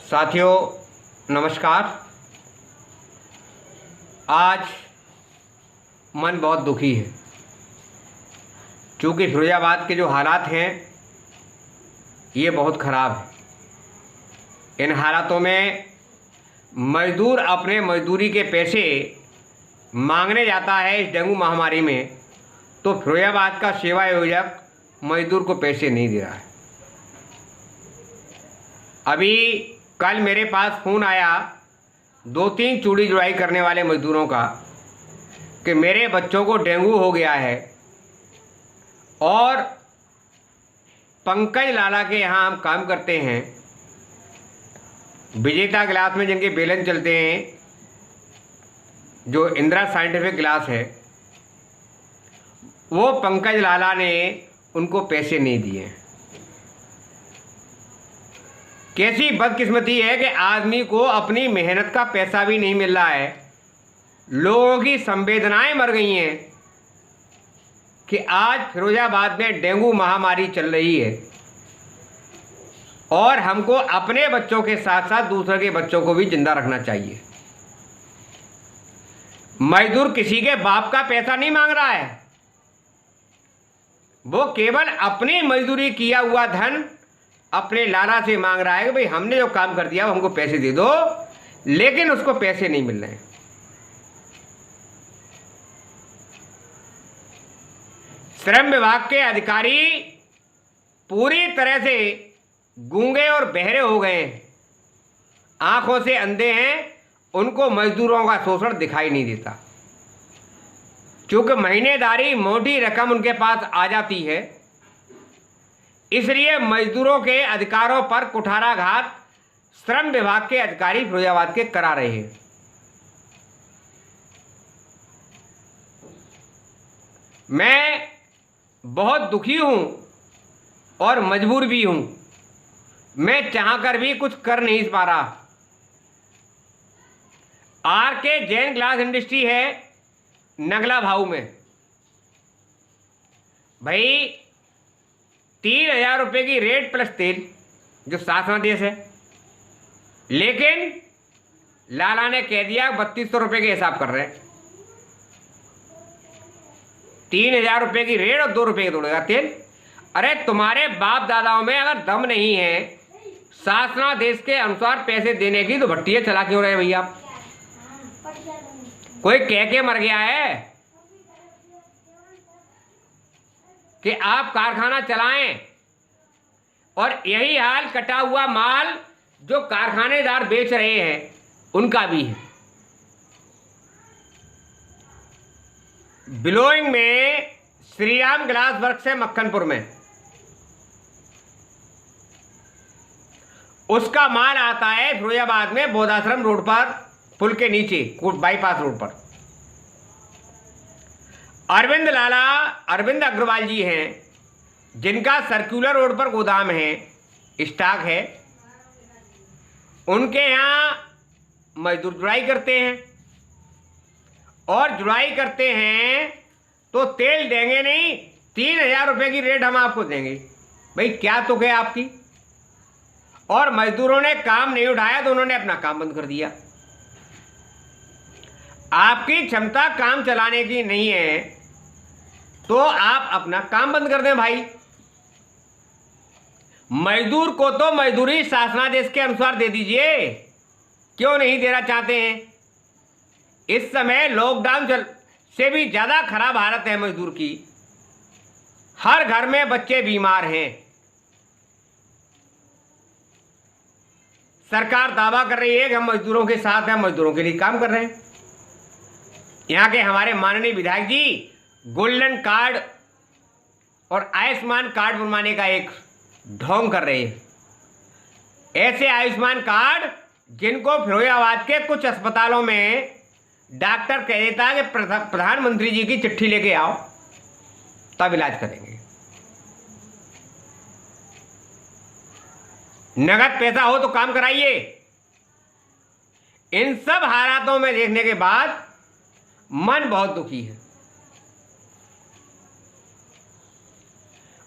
साथियों नमस्कार। आज मन बहुत दुखी है क्योंकि फिरोजाबाद के जो हालात हैं ये बहुत ख़राब है। इन हालातों में मज़दूर अपने मजदूरी के पैसे मांगने जाता है इस डेंगू महामारी में, तो फिरोजाबाद का सेवा आयोजक मज़दूर को पैसे नहीं दे रहा है। अभी कल मेरे पास फ़ोन आया 2-3 चूड़ी जुड़ाई करने वाले मज़दूरों का कि मेरे बच्चों को डेंगू हो गया है और पंकज लाला के यहाँ हम काम करते हैं, विजेता गिलास में जिनके बेलन चलते हैं, जो इंदिरा साइंटिफिक गिलास है, वो पंकज लाला ने उनको पैसे नहीं दिए। कैसी बदकिस्मती है कि आदमी को अपनी मेहनत का पैसा भी नहीं मिल रहा है। लोगों की संवेदनाएं मर गई हैं कि आज फिरोजाबाद में डेंगू महामारी चल रही है और हमको अपने बच्चों के साथ साथ दूसरे के बच्चों को भी जिंदा रखना चाहिए। मजदूर किसी के बाप का पैसा नहीं मांग रहा है, वो केवल अपनी मजदूरी किया हुआ धन अपने लाला से मांग रहा है कि भाई हमने जो काम कर दिया वो हमको पैसे दे दो, लेकिन उसको पैसे नहीं मिल रहे हैं। श्रम विभाग के अधिकारी पूरी तरह से गूंगे और बहरे हो गए हैं, आंखों से अंधे हैं, उनको मजदूरों का शोषण दिखाई नहीं देता क्योंकि महीनेदारी मोटी रकम उनके पास आ जाती है। इसलिए मजदूरों के अधिकारों पर कुठाराघात श्रम विभाग के अधिकारी फिरोजाबाद के करा रहे हैं। मैं बहुत दुखी हूं और मजबूर भी हूं, मैं चाहकर भी कुछ कर नहीं पा रहा। आर.के. जैन ग्लास इंडस्ट्री है नगला भाऊ में, भाई 3,000 रुपये की रेट प्लस तेल जो शासनादेश है, लेकिन लाला ने कह दिया 3,200 रुपये के हिसाब कर रहे हैं। 3,000 रुपये की रेट और 2 रुपये का तोड़ेगा तेल। अरे तुम्हारे बाप दादाओं में अगर दम नहीं है शासनादेश के अनुसार पैसे देने की, तो भट्टियाँ चला क्यों रहे भैया? कोई कह के मर गया है कि आप कारखाना चलाएं, और यही हाल कटा हुआ माल जो कारखानेदार बेच रहे हैं उनका भी है। बिलोइंग में श्रीराम ग्लास वर्क्स है मक्खनपुर में, उसका माल आता है फिरोजाबाद में बोधाश्रम रोड पर, पुल के नीचे बाईपास रोड पर। अरविंद अग्रवाल जी हैं जिनका सर्कुलर रोड पर गोदाम है, स्टॉक है, उनके यहाँ मजदूर जुड़ाई करते हैं, और जुड़ाई करते हैं तो तेल देंगे नहीं, 3,000 रुपये की रेट हम आपको देंगे। भाई क्या तुक है आपकी? और मजदूरों ने काम नहीं उठाया तो उन्होंने अपना काम बंद कर दिया। आपकी क्षमता काम चलाने की नहीं है तो आप अपना काम बंद कर दें भाई। मजदूर को तो मजदूरी शासनादेश के अनुसार दे दीजिए, क्यों नहीं देना चाहते हैं? इस समय लॉकडाउन से भी ज़्यादा खराब हालत है मजदूर की, हर घर में बच्चे बीमार हैं। सरकार दावा कर रही है कि हम मजदूरों के साथ हैं, मजदूरों के लिए काम कर रहे हैं। यहाँ के हमारे माननीय विधायक जी गोल्डन कार्ड और आयुष्मान कार्ड बनवाने का एक ढोंग कर रहे हैं। ऐसे आयुष्मान कार्ड जिनको फिरोजाबाद के कुछ अस्पतालों में डॉक्टर कह देता है कि प्रधानमंत्री जी की चिट्ठी लेके आओ तब इलाज करेंगे। नगद पैसा हो तो काम कराइए। इन सब हालातों में देखने के बाद मन बहुत दुखी है।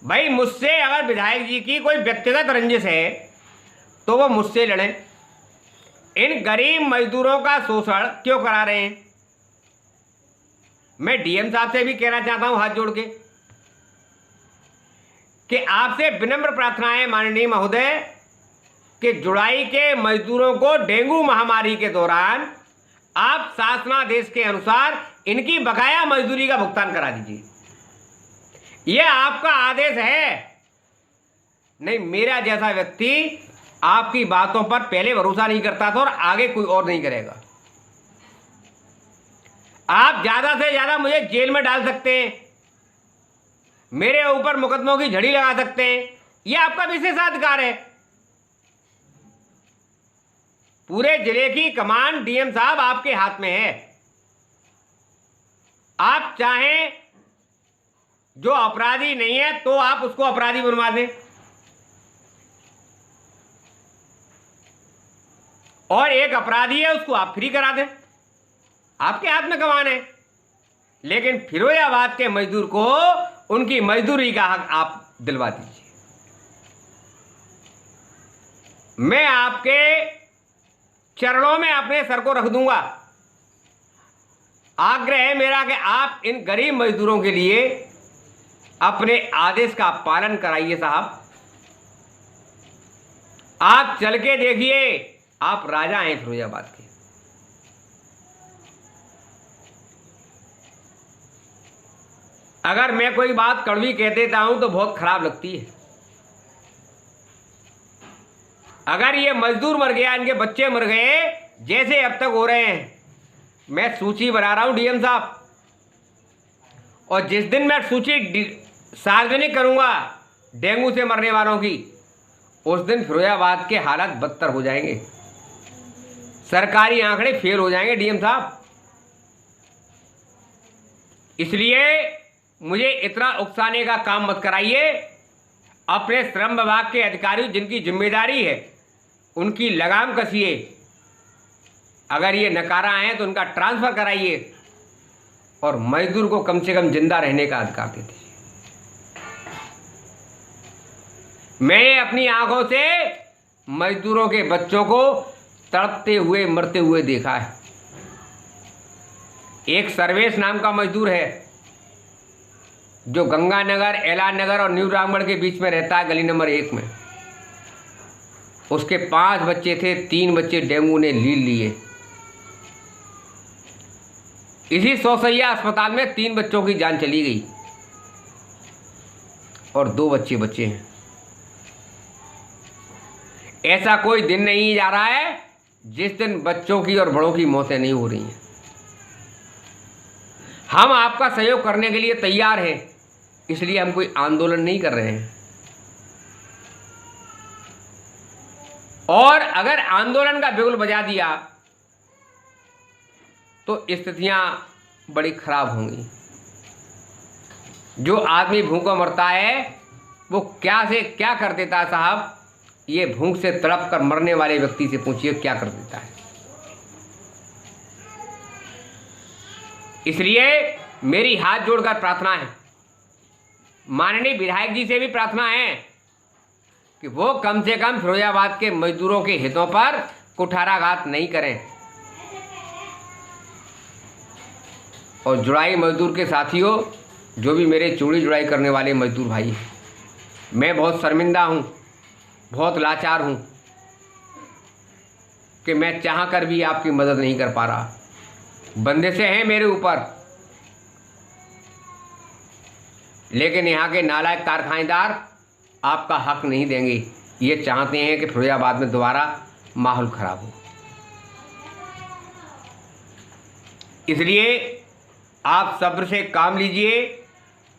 भाई मुझसे अगर विधायक जी की कोई व्यक्तिगत रंजिश है तो वो मुझसे लड़ें, इन गरीब मजदूरों का शोषण क्यों करा रहे हैं? मैं डीएम साहब से भी कहना चाहता हूं हाथ जोड़ के कि आपसे विनम्र प्रार्थना है माननीय महोदय कि जुड़ाई के मजदूरों को डेंगू महामारी के दौरान आप शासनादेश के अनुसार इनकी बकाया मजदूरी का भुगतान करा दीजिए। यह आपका आदेश है। नहीं, मेरा जैसा व्यक्ति आपकी बातों पर पहले भरोसा नहीं करता था और आगे कोई और नहीं करेगा। आप ज्यादा से ज्यादा मुझे जेल में डाल सकते हैं, मेरे ऊपर मुकदमों की झड़ी लगा सकते हैं, यह आपका विशेषाधिकार है। पूरे जिले की कमान डीएम साहब आपके हाथ में है। आप चाहें जो अपराधी नहीं है तो आप उसको अपराधी बनवा दें और एक अपराधी है उसको आप फ्री करा दें। आपके हाथ में कमान है। लेकिन फिरोजाबाद के मजदूर को उनकी मजदूरी का हक आप दिलवा दीजिए। मैं आपके चरणों में अपने सर को रख दूंगा। आग्रह है मेरा कि आप इन गरीब मजदूरों के लिए अपने आदेश का पालन कराइए साहब। आप चल के देखिए, आप राजा हैं फिरोजाबाद के। अगर मैं कोई बात कड़वी कह देता हूं तो बहुत खराब लगती है। अगर ये मजदूर मर गया, इनके बच्चे मर गए जैसे अब तक हो रहे हैं, मैं सूची बना रहा हूं डीएम साहब, और जिस दिन मैं सूची सार्वजनिक करूंगा डेंगू से मरने वालों की, उस दिन फिरोजाबाद के हालात बदतर हो जाएंगे। सरकारी आंकड़े फेल हो जाएंगे डीएम साहब। इसलिए मुझे इतना उकसाने का काम मत कराइए। अपने श्रम विभाग के अधिकारी जिनकी जिम्मेदारी है उनकी लगाम कसिए। अगर ये नकारा हैं तो उनका ट्रांसफर कराइए और मजदूर को कम से कम जिंदा रहने का अधिकार दे दीजिए। मैंने अपनी आंखों से मजदूरों के बच्चों को तड़पते हुए मरते हुए देखा है। एक सर्वेश नाम का मजदूर है जो गंगानगर, ऐलान नगर और न्यू रामगढ़ के बीच में रहता है, गली नंबर 1 में। उसके 5 बच्चे थे, 3 बच्चे डेंगू ने लील लिए। इसी सौसैया अस्पताल में 3 बच्चों की जान चली गई और 2 बच्चे बचे हैं। ऐसा कोई दिन नहीं जा रहा है जिस दिन बच्चों की और बड़ों की मौतें नहीं हो रही हैं। हम आपका सहयोग करने के लिए तैयार हैं, इसलिए हम कोई आंदोलन नहीं कर रहे हैं। और अगर आंदोलन का बिगुल बजा दिया तो स्थितियां बड़ी खराब होंगी। जो आदमी भूखों मरता है वो क्या से क्या कर देता है साहब, ये भूख से तड़प कर मरने वाले व्यक्ति से पूछिए क्या कर देता है। इसलिए मेरी हाथ जोड़कर प्रार्थना है, माननीय विधायक जी से भी प्रार्थना है कि वो कम से कम फिरोजाबाद के मजदूरों के हितों पर कुठाराघात नहीं करें। और जुड़ाई मजदूर के साथियों, जो भी मेरे चूड़ी जुड़ाई करने वाले मजदूर भाई हैं, मैं बहुत शर्मिंदा हूँ, बहुत लाचार हूँ कि मैं चाह कर भी आपकी मदद नहीं कर पा रहा। बंदिशें हैं मेरे ऊपर, लेकिन यहाँ के नालायक कारखानेदार आपका हक नहीं देंगे। ये चाहते हैं कि फिरोजाबाद में दोबारा माहौल खराब हो। इसलिए आप सब्र से काम लीजिए,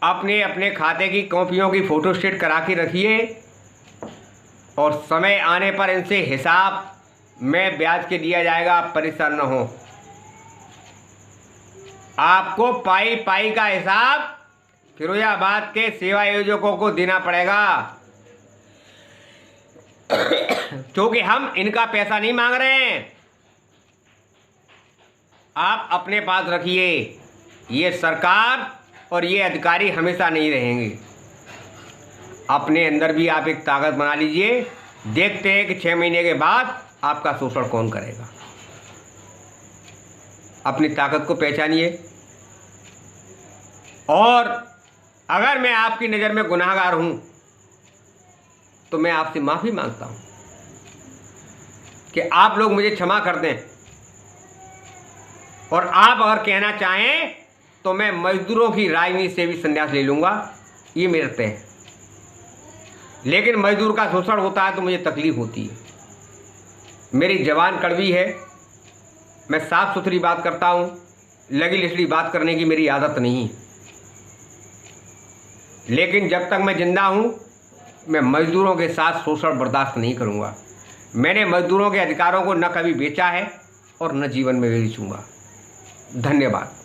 अपने अपने खाते की कॉपियों की फ़ोटोस्टेट करा के रखिए और समय आने पर इनसे हिसाब में ब्याज के दिया जाएगा। आप परेशान न हो। आपको पाई पाई का हिसाब फिरोजाबाद के सेवा आयोजकों को देना पड़ेगा, क्योंकि हम इनका पैसा नहीं मांग रहे हैं। आप अपने पास रखिए। ये सरकार और ये अधिकारी हमेशा नहीं रहेंगे। अपने अंदर भी आप एक ताकत बना लीजिए। देखते हैं कि 6 महीने के बाद आपका शोषण कौन करेगा। अपनी ताकत को पहचानिए, और अगर मैं आपकी नज़र में गुनाहगार हूं तो मैं आपसे माफ़ी मांगता हूं कि आप लोग मुझे क्षमा कर दें। और आप अगर कहना चाहें तो मैं मजदूरों की राजनीति से भी संन्यास ले लूँगा, ये मेरा तय है। लेकिन मजदूर का शोषण होता है तो मुझे तकलीफ़ होती है। मेरी ज़बान कड़वी है, मैं साफ़ सुथरी बात करता हूँ, लगी लिसड़ी बात करने की मेरी आदत नहीं है। लेकिन जब तक मैं जिंदा हूँ मैं मजदूरों के साथ शोषण बर्दाश्त नहीं करूँगा। मैंने मजदूरों के अधिकारों को न कभी बेचा है और न जीवन में बेचूँगा। धन्यवाद।